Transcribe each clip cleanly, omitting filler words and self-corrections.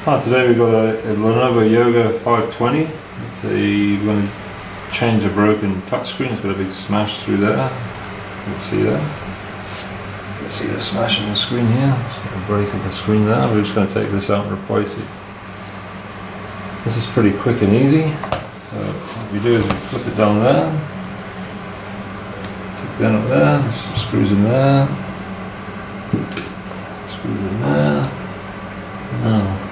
Today we've got a Lenovo Yoga 520. It's we're going to change a broken touchscreen. It's got a big smash through there. You can see that. You can see the smash in the screen here. It's got a break of the screen there. We're just going to take this out and replace it. This is pretty quick and easy. So what we do is we flip it down there. Flip it down up there. There's some screws in there. Screws in there. Now.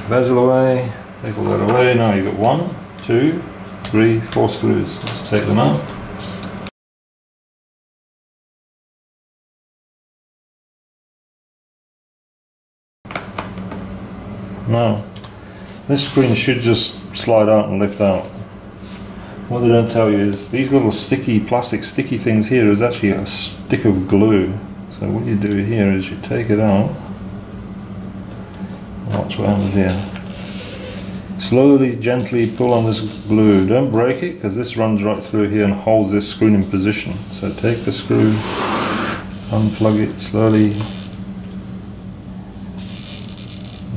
Bezel away, take all that away. Now you've got 1, 2, 3, 4 screws. Let's take them out. Now, this screen should just slide out and lift out. What they don't tell you is these little plastic sticky things here is actually a stick of glue. So what you do here is you take it out. Watch what happens here. Slowly, gently pull on this glue. Don't break it because this runs right through here and holds this screen in position. So take the screw, unplug it slowly.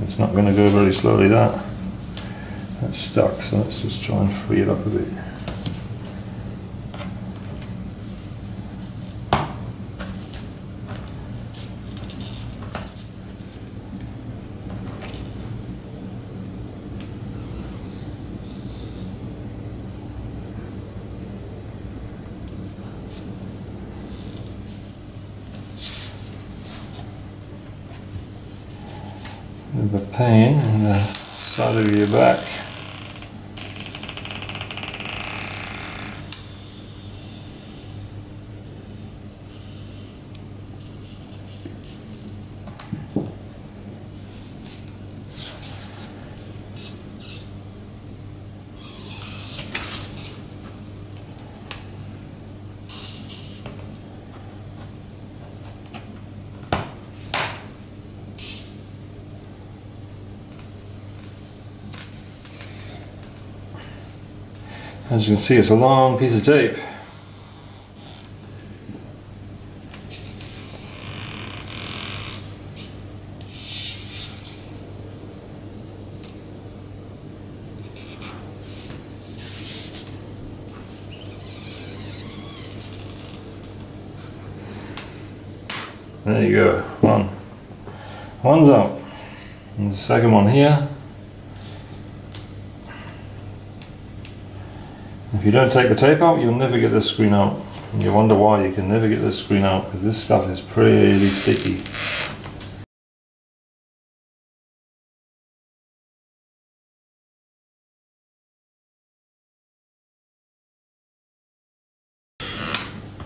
It's not going to go very slowly, that's stuck, so let's just try and free it up a bit. With the pain in the side of your back. As you can see, it's a long piece of tape. There you go, one's out. And the second one here. If you don't take the tape out, you'll never get this screen out. And you wonder why you can never get this screen out, because this stuff is pretty sticky.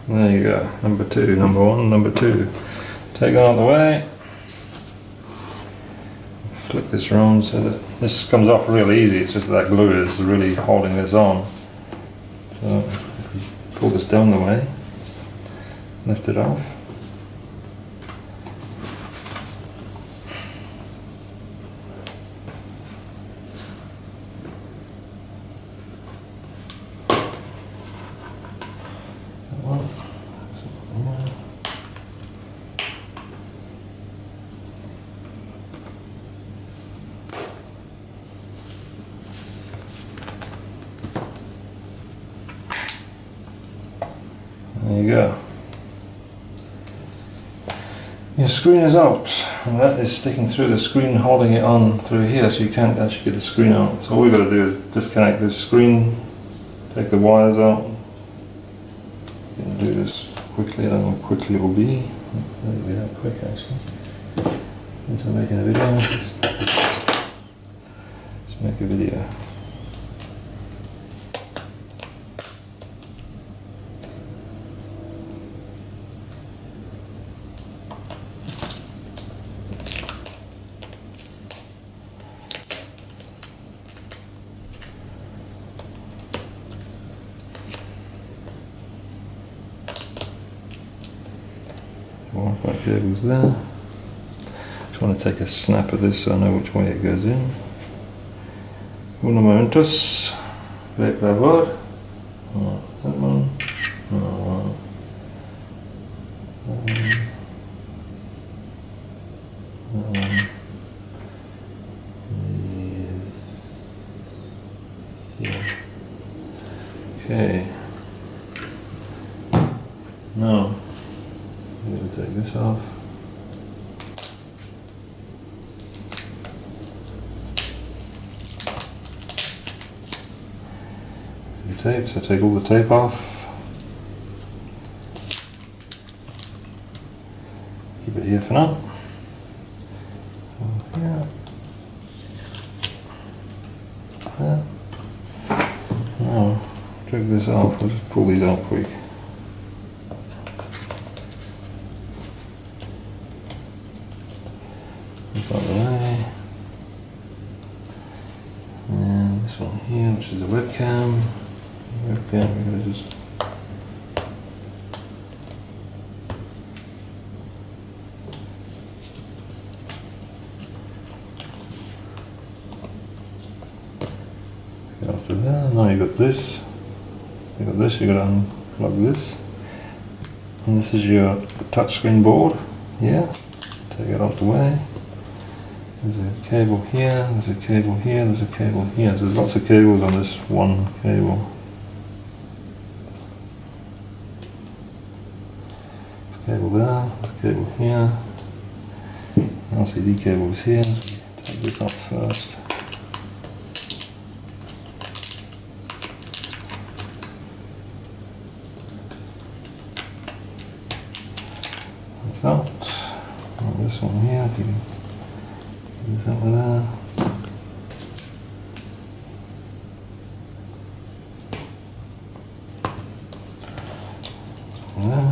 There you go, number 2, number 1, number 2. Take that out of the way. Flick this around so that this comes off really easy. It's just that glue is really holding this on. So pull this down the way, lift it off. There you go. Your screen is out, and that is sticking through the screen, holding it on through here, so you can't actually get the screen out. So all we've got to do is disconnect this screen, take the wires out. You can do this quickly. I don't know how quickly it will be. It won't be that quick actually. Since I'm making a video, let's make a video. Wi-Fi cable's there. Just want to take a snap of this so I know which way it goes in. Uno momentos. Break favor. That one. Okay. Now, I'm going to take this off. The tape, so take all the tape off. Keep it here for now. Yeah. There. Now, drag this off. I'll just pull these out quick. This out of the way. And this one here, which is a webcam. Webcam, we're going to just after that. Now you've got this, you've got this, you've got to unplug this, and this is your touchscreen board here. Take it out the way. There's a cable here, there's a cable here, there's a cable here. So there's lots of cables on this one cable. There's a cable there, there's a cable here. LCD cable is here, so take this off first. Out. And this one here, you can use that one there. There.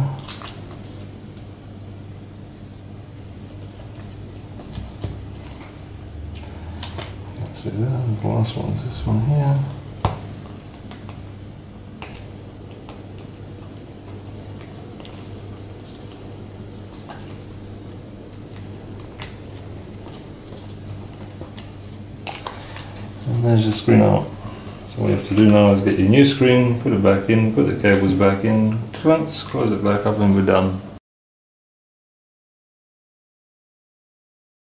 That's it there. The last one is this one here. And there's your screen out. So what you have to do now is get your new screen, put it back in, put the cables back in, close it back up, and we're done.